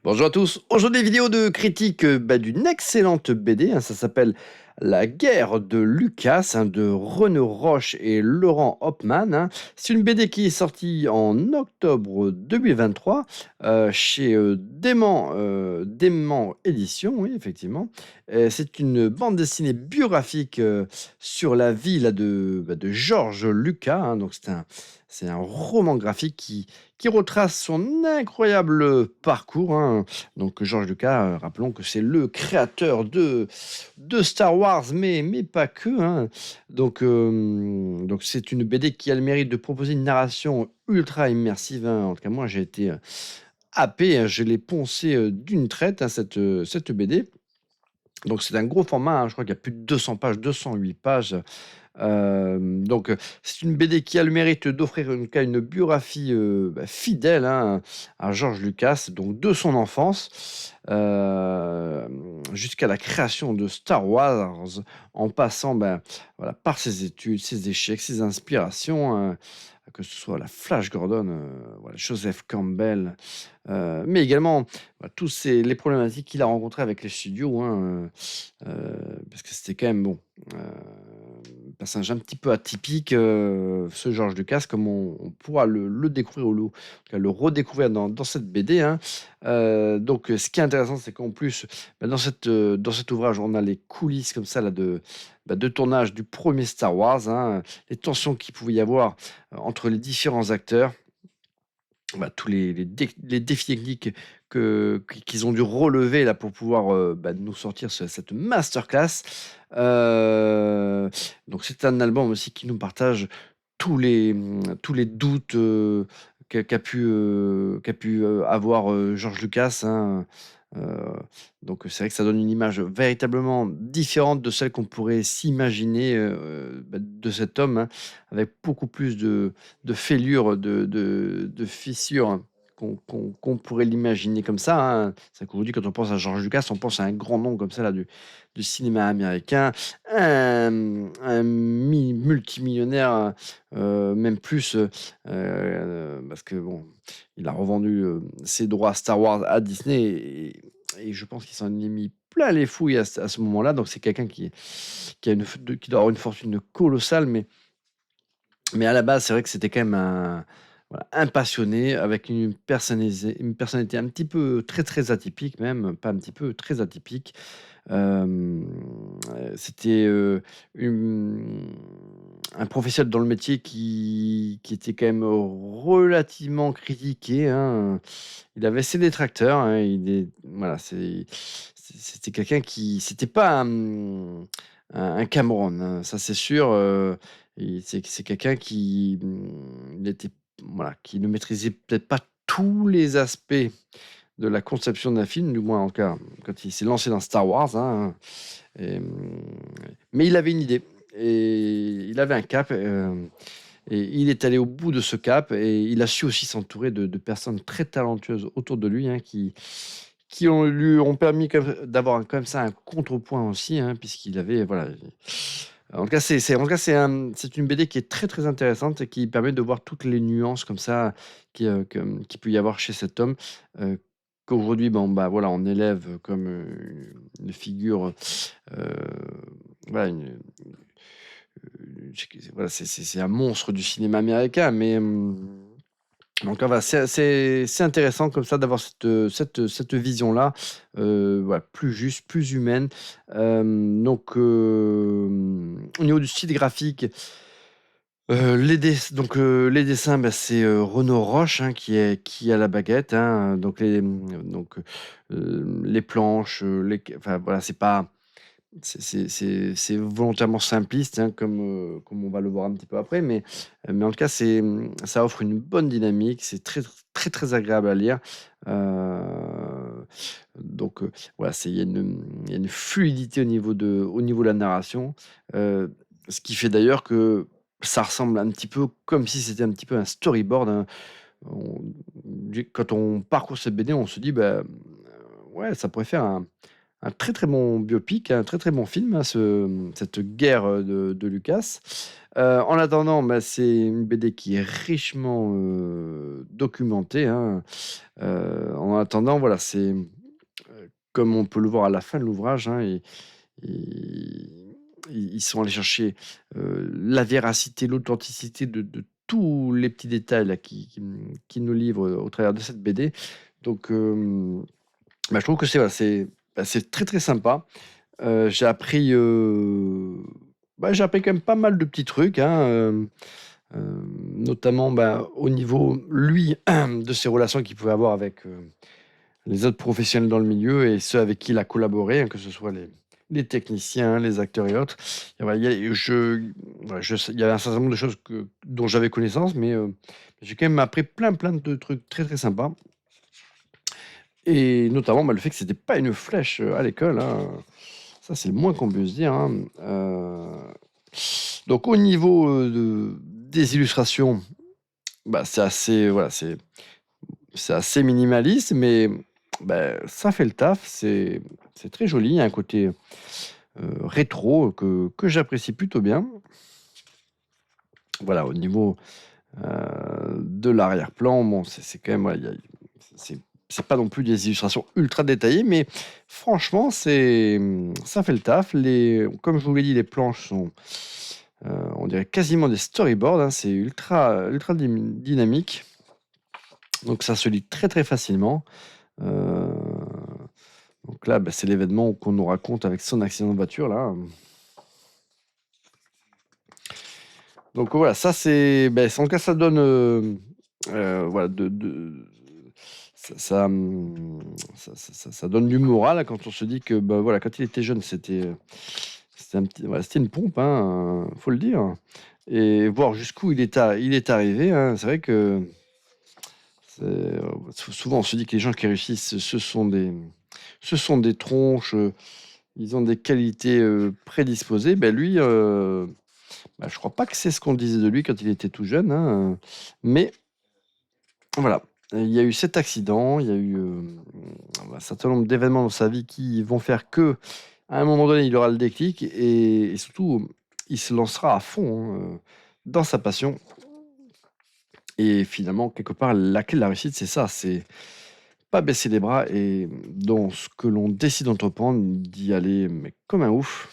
Bonjour à tous. Aujourd'hui, vidéo de critique d'une excellente BD, hein, ça s'appelle La guerre de Lucas, hein, de Renaud Roche et Laurent Hopman, hein. C'est une BD qui est sortie en octobre 2023 chez Dément Édition, oui, effectivement. C'est une bande dessinée biographique sur la vie là, de Georges Lucas, hein. Donc, c'est un roman graphique qui retrace son incroyable parcours, hein. Donc George Lucas, rappelons que c'est le créateur de Star Wars, mais pas que, hein. Donc c'est une BD qui a le mérite de proposer une narration ultra immersive, hein. En tout cas, moi, j'ai été happé, hein, je l'ai poncé d'une traite, hein, cette BD. Donc c'est un gros format, hein, je crois qu'il y a plus de 200 pages, 208 pages. C'est une BD qui a le mérite d'offrir une biographie, fidèle, hein, à George Lucas, donc de son enfance, jusqu'à la création de Star Wars, en passant, voilà, par ses études, ses échecs, ses inspirations, que ce soit la Flash Gordon, voilà, Joseph Campbell, mais également, bah, tous ces les problématiques qu'il a rencontrées avec les studios, hein, parce que c'était quand même bon, personnage un petit peu atypique, ce George Lucas, comme on pourra le découvrir ou en tout cas le redécouvrir dans cette BD, hein. Ce qui est intéressant, c'est qu'en plus, dans cet ouvrage, on a les coulisses comme ça là de tournage du premier Star Wars, hein, les tensions qu'il pouvait y avoir, entre les différents acteurs. Tous les défis techniques qu'ils ont dû relever là pour pouvoir, nous sortir cette masterclass. Heu, donc c'est un album aussi qui nous partage tous les doutes, qu'a pu, avoir, George Lucas, hein. Heu, c'est vrai que ça donne une image véritablement différente de celle qu'on pourrait s'imaginer, de cet homme, hein, avec beaucoup plus de fêlures, de fissures, hein, qu'on pourrait l'imaginer comme ça, hein. C'est vrai qu'aujourd'hui, quand on pense à George Lucas, on pense à un grand nom comme ça là du cinéma américain, un multimillionnaire, même plus, parce que bon, il a revendu, ses droits Star Wars à Disney et je pense qu'il s'en est mis plein les fouilles à ce moment-là. Donc c'est quelqu'un qui doit avoir une fortune colossale, mais à la base, c'est vrai que c'était quand même un passionné avec une personnalité un petit peu très, très atypique même, pas un petit peu, très atypique. Hem, C'était, une un professionnel dans le métier qui était quand même relativement critiqué, hein. Il avait ses détracteurs, hein, c'était quelqu'un qui c'était pas un Cameron, hein, ça c'est sûr, c'est quelqu'un il était voilà, qui ne maîtrisait peut-être pas tous les aspects de la conception d'un film, du moins en tout cas quand il s'est lancé dans Star Wars, hein, mais il avait une idée et il avait un cap, et il est allé au bout de ce cap et il a su aussi s'entourer de personnes très talentueuses autour de lui, hein, qui lui ont permis d'avoir comme ça un contrepoint aussi, hein, puisqu'il avait voilà, en tout cas c'est une BD qui est très, très intéressante et qui permet de voir toutes les nuances comme ça qu'il peut y avoir chez cet homme, heu, qu'aujourd'hui, bon, voilà, on élève comme, une figure, heu, voilà, voilà, c'est un monstre du cinéma américain, donc voilà, c'est intéressant comme ça d'avoir cette vision-là, voilà, plus juste, plus humaine. Au niveau du style graphique, les dessins, c'est, Renaud Roche, hein, qui a la baguette, hein, les planches, enfin voilà, c'est volontairement simpliste, hein, comme on va le voir un petit peu après, mais en tout cas, ça offre une bonne dynamique, c'est très, très, très agréable à lire. Heu, voilà, il y a une fluidité au niveau de la narration, ce qui fait d'ailleurs que ça ressemble un petit peu comme si c'était un petit peu un storyboard, hein. On Quand on parcourt cette BD, on se dit: «Ouais, ça pourrait faire un très, très bon biopic, un très, très bon film, hein, cette guerre, de Lucas. En attendant, bah, c'est une BD qui est richement, documentée, hein. En attendant, voilà, c'est, comme on peut le voir à la fin de l'ouvrage, hein, et ils sont allés chercher, la véracité, l'authenticité de tous les petits détails là qui nous livrent, au travers de cette BD. Donc, bah, je trouve que c'est très, très sympa. J'ai appris, j'ai appris quand même pas mal de petits trucs, hein, notamment, bah, au niveau, lui, de ses relations qu'il pouvait avoir avec, les autres professionnels dans le milieu et ceux avec qui il a collaboré, hein, que ce soit les techniciens, les acteurs et autres. Et voilà, il y avait un certain nombre de choses dont j'avais connaissance, mais j'ai quand même appris plein de trucs très, très sympas. Et notamment, bah, le fait que c'était pas une flèche, à l'école, hein. Ça, c'est le moins qu'on puisse dire, hein. Donc au niveau, des illustrations, bah, c'est assez, voilà, c'est assez minimaliste, mais bah, ça fait le taf. C'est très joli. Il y a un côté, rétro que j'apprécie plutôt bien. Voilà, au niveau, de l'arrière-plan, bon, c'est quand même, ouais, c'est c'est pas non plus des illustrations ultra détaillées, mais franchement, ça fait le taf. Comme je vous l'ai dit, les planches sont, on dirait quasiment des storyboards, hein. C'est ultra dynamique, donc ça se lit très, très facilement. Heu, donc là, bah, c'est l'événement qu'on nous raconte avec son accident de voiture là. Donc voilà, ça c'est, beh, en tout cas ça donne, voilà, ça, ça donne du moral, hein, quand on se dit que, bah, voilà, quand il était jeune, c'était un petit, voilà, c'était une pompe, hein, faut le dire, et voir jusqu'où il est arrivé, hein. C'est vrai que souvent on se dit que les gens qui réussissent, ce sont des tronches, ils ont des qualités, prédisposées. Ben lui, bah, je crois pas que c'est ce qu'on disait de lui quand il était tout jeune, hein, mais voilà. Il y a eu cet accident, il y a eu, un certain nombre d'événements dans sa vie qui vont faire que, à un moment donné, il aura le déclic, et surtout, il se lancera à fond, hein, dans sa passion, et finalement, quelque part, la clé de la réussite, c'est ça, c'est pas baisser les bras, et dans ce que l'on décide d'entreprendre, d'y aller mais comme un ouf,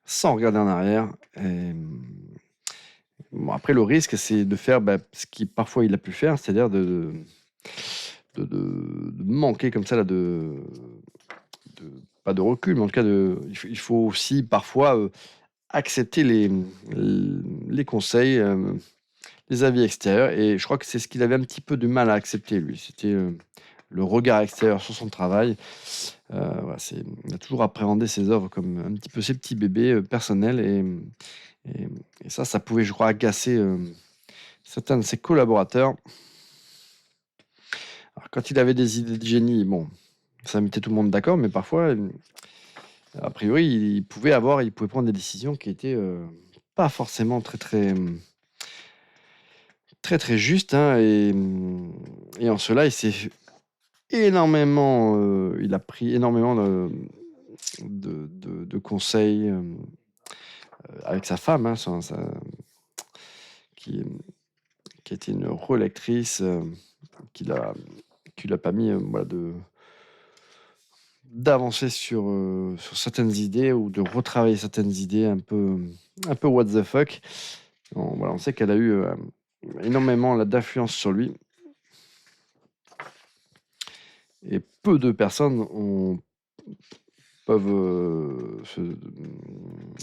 sans regarder en arrière. Bon, après, le risque, c'est de faire, bah, ce qui parfois il a pu faire, c'est-à-dire de manquer comme ça là, de pas de recul, mais en tout cas il faut aussi parfois, accepter les conseils, les avis extérieurs, et je crois que c'est ce qu'il avait un petit peu de mal à accepter lui. C'était, le regard extérieur sur son travail. Voilà, il a toujours appréhendé ses œuvres comme un petit peu ses petits bébés, personnels, et ça pouvait, je crois, agacer, certains de ses collaborateurs. Alors quand il avait des idées de génie, bon, ça mettait tout le monde d'accord, mais parfois, a priori, il pouvait prendre des décisions qui étaient, pas forcément très justes, hein, et en cela, il a pris énormément de conseils, avec sa femme, hein, qui, qui était une relectrice, qui l'a qui lui a permis, voilà, d'avancer sur certaines idées, ou de retravailler certaines idées un peu what the fuck. On sait qu'elle a eu, énormément là d'influence sur lui, et peu de personnes peuvent,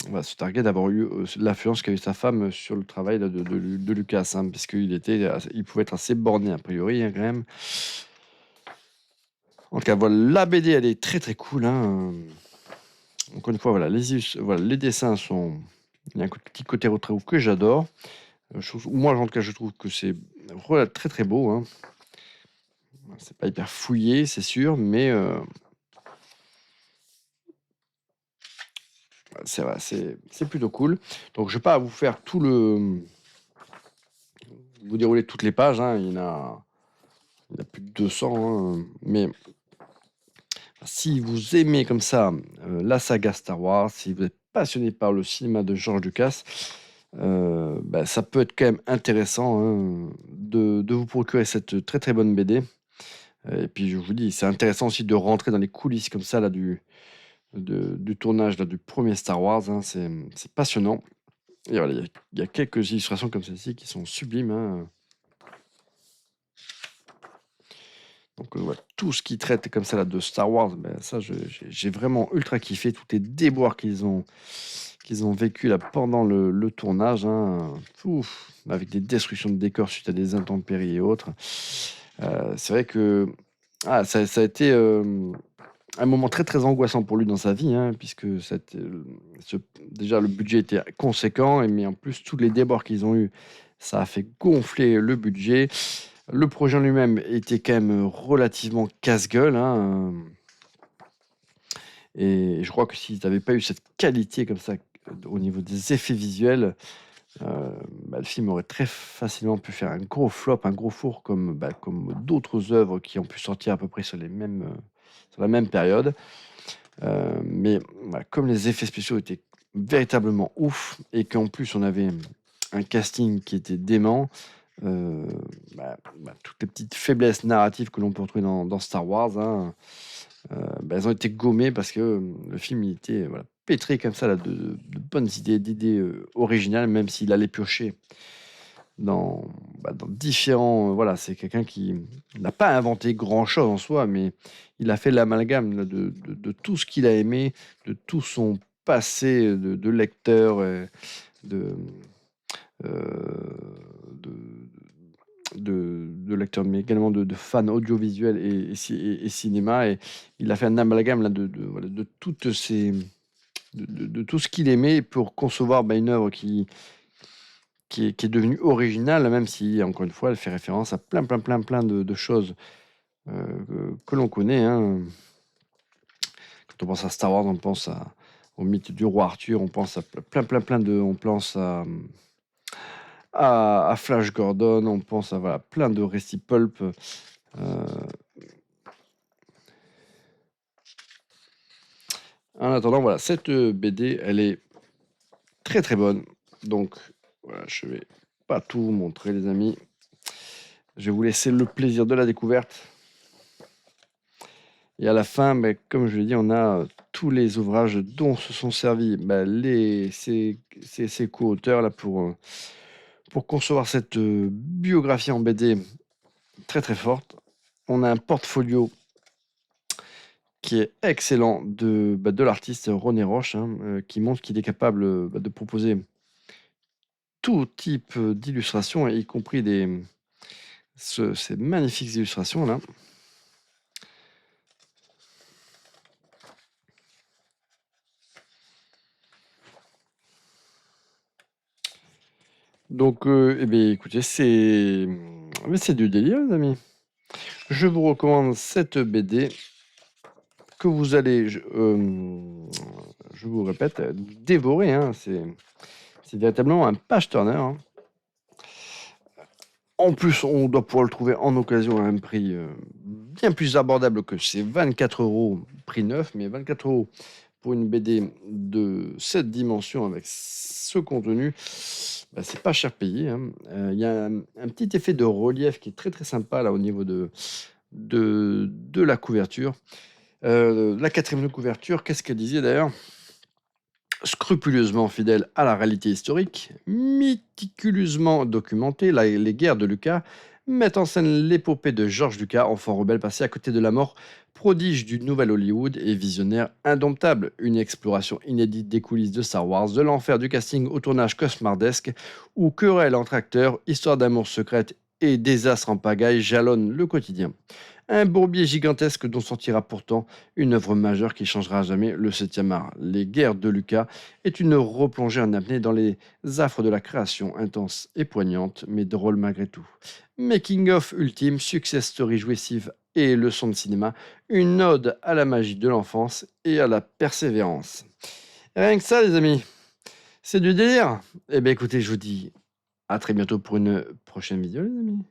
voilà, se targuer d'avoir eu, l'influence qu'a eu sa femme sur le travail là de Lucas, hein, puisqu'il il pouvait être assez borné a priori, hein, quand même. En tout cas, voilà, la BD, elle est très, très cool, hein, encore une fois, voilà, les dessins sont, il y a un petit côté retro que j'adore. Moi, en tout cas, je trouve que c'est très, très beau, hein. C'est pas hyper fouillé, c'est sûr, mais c'est vrai, c'est plutôt cool. Donc je vais pas vous faire vous dérouler toutes les pages, hein, il y en a plus de 200, hein, mais Si vous aimez comme ça, la saga Star Wars, si vous êtes passionné par le cinéma de George Lucas, bah, ça peut être quand même intéressant, hein, de vous procurer cette très, très bonne BD. Et puis je vous dis, c'est intéressant aussi de rentrer dans les coulisses comme ça là du tournage là, du premier Star Wars, hein, c'est passionnant. Et voilà, il y a quelques illustrations comme celle-ci qui sont sublimes, hein. Donc voilà, tout ce qui traite comme ça là de Star Wars, ben ça j'ai vraiment ultra kiffé tous les déboires qu'ils ont vécu là pendant le tournage, hein. Ouf, avec des destructions de décors suite à des intempéries et autres. C'est vrai que ça a été, un moment très, très angoissant pour lui dans sa vie, hein, puisque ce déjà le budget était conséquent mais en plus tous les débords qu'ils ont eu, ça a fait gonfler le budget. Le projet en lui-même était quand même, relativement casse-gueule, hein, et je crois que s'ils n'avaient pas eu cette qualité comme ça, au niveau des effets visuels, heu, bah, le film aurait très facilement pu faire un gros flop, un gros four comme d'autres œuvres qui ont pu sortir à peu près sur la même période. Mais voilà, comme les effets spéciaux étaient véritablement ouf et qu'en plus on avait, un casting qui était dément, heu, toutes les petites faiblesses narratives que l'on peut retrouver dans Star Wars, hein, elles ont été gommées parce que, le film il était, voilà, pétri comme ça là de bonnes idées, d'idées, originales, même s'il allait piocher dans, dans différents, voilà, c'est quelqu'un qui n'a pas inventé grand-chose en soi, mais il a fait l'amalgame là de tout ce qu'il a aimé, de tout son passé, de lecteur, de, de de lecteur, mais également de fan audiovisuel et cinéma, et il a fait un amalgame là voilà, de toutes ces de tout ce qu'il aimait pour concevoir, une œuvre qui est devenue originale, même si, encore une fois, elle fait référence à plein, plein, plein, plein de choses, que l'on connaît, hein. Quand on pense à Star Wars, on pense au mythe du roi Arthur, on pense à plein, plein, plein on pense à Flash Gordon, on pense à, voilà, plein de récits pulp, en attendant, voilà, cette, BD, elle est très, très bonne. Donc voilà, je vais pas tout vous montrer, les amis. Je vais vous laisser le plaisir de la découverte. Et à la fin, comme je l'ai dit, on a, tous les ouvrages dont se sont servis, ces co-auteurs là pour concevoir cette, biographie en BD très, très forte. On a un portfolio qui est excellent de l'artiste René Roche, hein, qui montre qu'il est capable, de proposer tout type, d'illustrations, y compris ces magnifiques illustrations-là. Donc, eh beh, écoutez, c'est du délire, les amis. Je vous recommande cette BD que vous allez, je vous répète, dévorer, hein. C'est véritablement un page turner, hein. En plus, on doit pouvoir le trouver en occasion à un prix, bien plus abordable que ces 24 € prix neuf, mais 24 € pour une BD de cette dimension avec ce contenu, c'est pas cher payé, hein. Il y a un petit effet de relief qui est très, très sympa là au niveau de la couverture. La 4e de couverture, qu'est-ce qu'elle disait d'ailleurs? Scrupuleusement fidèle à la réalité historique, méticuleusement documentée, les guerres de Lucas mettent en scène l'épopée de George Lucas, enfant rebelle passé à côté de la mort, prodige du nouvel Hollywood et visionnaire indomptable. Une exploration inédite des coulisses de Star Wars, de l'enfer du casting au tournage cauchemardesque, où querelle entre acteurs, histoire d'amour secrète et désastre en pagaille jalonnent le quotidien. Un bourbier gigantesque dont sortira pourtant une œuvre majeure qui changera à jamais le 7e art. Les guerres de Lucas est une replongée en apnée dans les affres de la création, intense et poignante, mais drôle malgré tout. Making of ultime, success story jouissive et leçon de cinéma, une ode à la magie de l'enfance et à la persévérance. Rien que ça, les amis, c'est du délire. Eh bien, écoutez, je vous dis à très bientôt pour une prochaine vidéo, les amis.